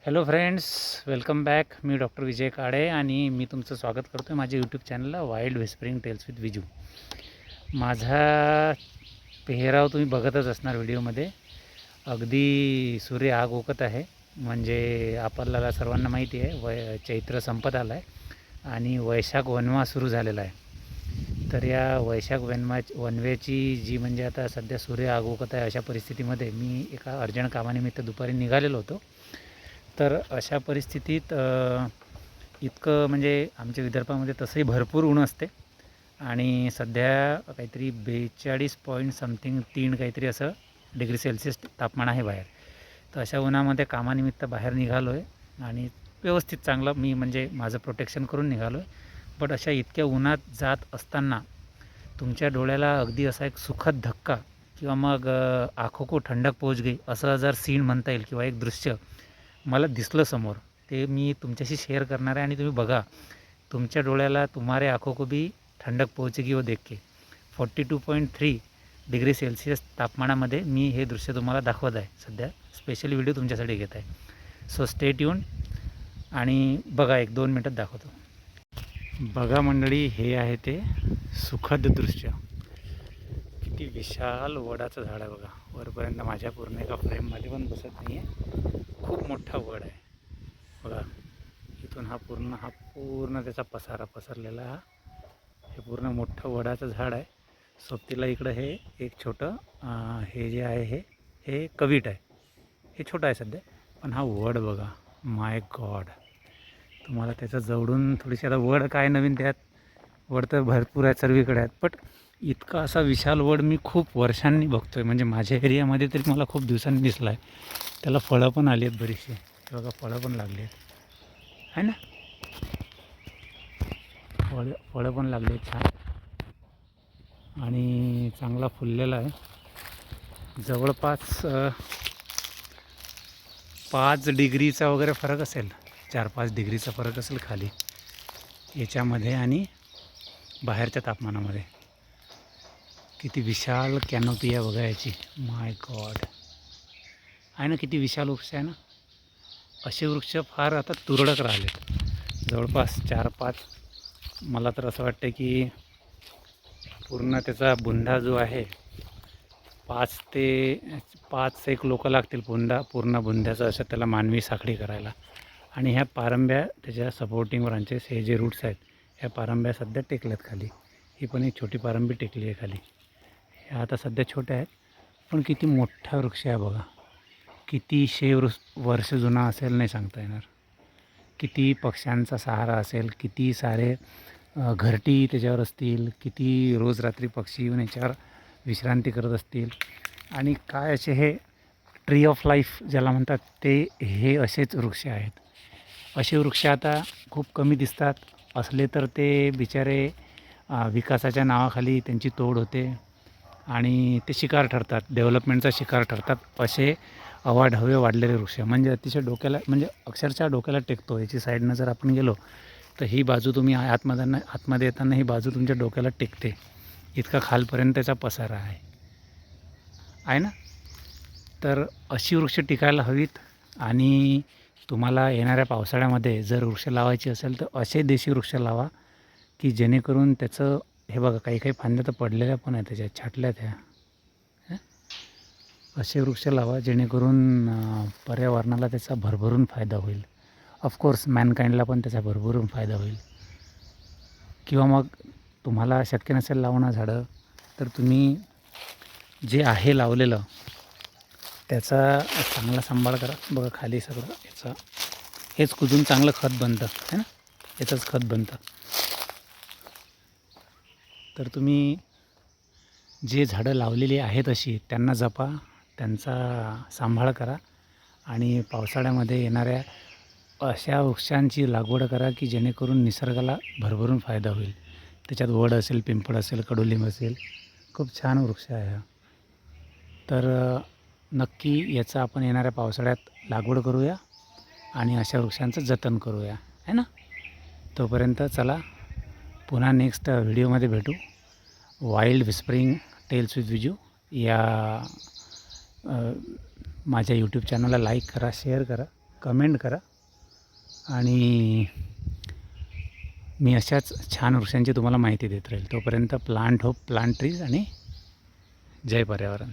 Hello friends, welcome back. मी doctor Vijay Kale आणि मी तुमचं स्वागत करतो आहे माझ्या यूट्यूब चॅनलला wild whispering tales with Viju. माझा पेहराव तुम्ही बघतच असणार व्हिडिओमध्ये. अगदी सूर्य आग ओकत आहे. म्हणजे आपल्याला सर्वांना माहिती आहे चैत्र संपत आला आहे आणि वैशाख वनवा सुरू झालेला आहे. तर या वैशाख वनव्याची जी म्हणजे आता सध्या सूर्य आग ओकत आहे अशा परिस्थितीमध्ये मी एका अर्जंट कामानिमित्त दुपारी निघालेलो होतो. तर अशा परिस्थितीत इतकं म्हणजे आमच्या विदर्भामध्ये तसंही भरपूर ऊन असते आणि सध्या काहीतरी 42 पॉईंट समथिंग 3 काहीतरी असं डिग्री सेल्सिअस तापमान आहे बाहेर. तर अशा उन्हामध्ये कामानिमित्त बाहेर निघालो आहे आणि व्यवस्थित चांगलं मी म्हणजे माझं प्रोटेक्शन करून निघालो आहे. बट अशा इतक्या उन्हात जात असताना तुमच्या डोळ्याला अगदी असा एक सुखद धक्का किंवा मग आँखों को ठंडक पोहोच गई असं जर सीन म्हणता येईल किंवा एक दृश्य मला दिसलं समोर, ते मी तुमच्याशी शेअर करणार आहे आणि तुम्ही बघा. तुमच्या डोळ्याला तुम्हारे आँखों को भी ठंडक पहुंचेगी वो देख के. 42.3 डिग्री सेल्सिअस तापमानामध्ये मी हे दृश्य तुम्हाला दाखवत आहे. सध्या स्पेशल व्हिडिओ तुमच्यासाठी घेत आहे. सो स्टे ट्यून आणि बघा, 1-2 मिनटात दाखवतो. बघा मंडळी, हे आहे ते सुखद दृश्य. किती विशाल वडाचं झाड आहे बघा. वरपर्यंत माझ्या पूर्ण एका फ्रेममध्ये पण बसत नाही आहे. खूप मोठा वड आहे बघा. इथून हा पूर्ण त्याचा पसारा पसरलेला हे पूर्ण मोठं वडाचं झाड आहे. सोबतीला इकडं हे एक छोटं हे जे आहे हे कवीट आहे. हे छोटं आहे सध्या, पण हा वड बघा. माय गॉड, तुम्हाला त्याचं जवळून थोडीशी, आता वड काय नवीन त्यात, वड तर भरपूर आहेत सर्वीकडे आहेत, बट इतका असा विशाल वड मी खूप वर्षांनी बघतो आहे. म्हणजे माझ्या एरियामध्ये तरी मला खूप दिवसांनी दिसला आहे. त्याला फळं पण आली आहेत बरीचशी. बघा, फळं पण लागली आहेत आहे ना. फळं पण लागली आहेत छान आणि चांगला फुललेला आहे. जवळपास 5 डिग्रीचा वगैरे फरक असेल, 4-5 डिग्रीचा फरक असेल खाली याच्यामध्ये आणि बाहेरच्या तापमानामध्ये. किती विशाल कॅनोपी आहे बघा याची. माय गॉड, आहे ना, किती विशाल वृक्ष आहे ना. असे वृक्ष फार आता तुरळक राहिलेत. जवळपास 4-5, मला तर असं वाटतं की पूर्ण त्याचा बुंदा जो आहे 5 लोक लागतील पूर्ण बुंद्याचं असं त्याला मानवी साखळी करायला. आणि ह्या पारंब्या त्याच्या सपोर्टिंग ब्रांचेस, हे जे रूट्स आहेत, ह्या पारंब्या सध्या टेकल्यात खाली. ही पण एक छोटी पारंबी टेकली आहे खाली. ह्या आता सध्या छोट्या आहेत, पण किती मोठा वृक्ष आहे बघा. किती वर्ष जुना असेल नाही सांगता येणार. किती पक्ष्यांचा सहारा असेल, किती सारे घरटी त्याच्यावर असतील, किती रोज रात्री पक्षी येऊन याच्यावर विश्रांती करत असतील. आणि काय असे हे ट्री ऑफ लाईफ ज्याला म्हणतात, ते हे असेच वृक्ष आहेत. असे वृक्ष आता खूप कमी दिसतात. असले तर ते बिचारे विकासाच्या नावाखाली त्यांची तोड होते आणि ते शिकार ठरतात, डेव्हलपमेंटचा शिकार ठरतात. असे अवाढव्य वाढलेले वृक्ष म्हणजे अतिशय डोक्याला, म्हणजे अक्षरशः डोक्याला टेकतो. याची साईडनं जर आपण गेलो तर ही बाजू तुम्ही आतमध्ये येताना ही बाजू तुमच्या डोक्याला टेकते. इतका खालपर्यंत त्याचा पसारा आहे ना. तर अशी वृक्ष टिकायला हवीत. आणि तुम्हाला येणाऱ्या पावसाळ्यामध्ये जर वृक्ष लावायचे असेल तर असे देशी वृक्ष लावा की जेणेकरून त्याचं, हे बघा, काही फांद्या तर पडलेल्या पण आहेत त्याच्या, छाटल्यात ह्या. असे वृक्ष लावा जेणेकरून पर्यावरणाला त्याचा भरभरून फायदा होईल. ऑफकोर्स मॅनकाइंडला पण त्याचा भरभरून फायदा होईल. किंवा मग तुम्हाला शक्य नसेल लावणं झाडं, तर तुम्ही जे आहे लावलेलं त्याचा चांगला सांभाळ करा. बघा खाली सगळं याचं हेच कुजून चांगलं खत बनतं आहे ना. याचंच खत बनतं. तर तुम्ही जे झाडं लावलेली आहेत अशी त्यांना जपा, त्यांचा सांभाळ करा आणि पावसाळ्यामध्ये येणाऱ्या अशा वृक्षांची लागवड करा की जेणेकरून निसर्गाला भरभरून फायदा होईल. त्याच्यात वड असेल, पिंपळ असेल, कडुलिंब असेल, खूप छान वृक्ष आहे हा. तर नक्की याचं आपण येणाऱ्या पावसाळ्यात लागवड करूया आणि अशा वृक्षांचं जतन करूया आहे ना. तोपर्यंत चला, पुन्हा नेक्स्ट व्हिडिओमध्ये भेटू. Wild whispering tales with Viju या माझ्या यूट्यूब चॅनलला लाईक करा, शेअर करा कमेंट करा आणि मी अशाच छान वृक्षांची तुम्हाला माहिती देत राहील. तोपर्यंत प्लांट होप, प्लांट ट्रीज आणि जय पर्यावरण.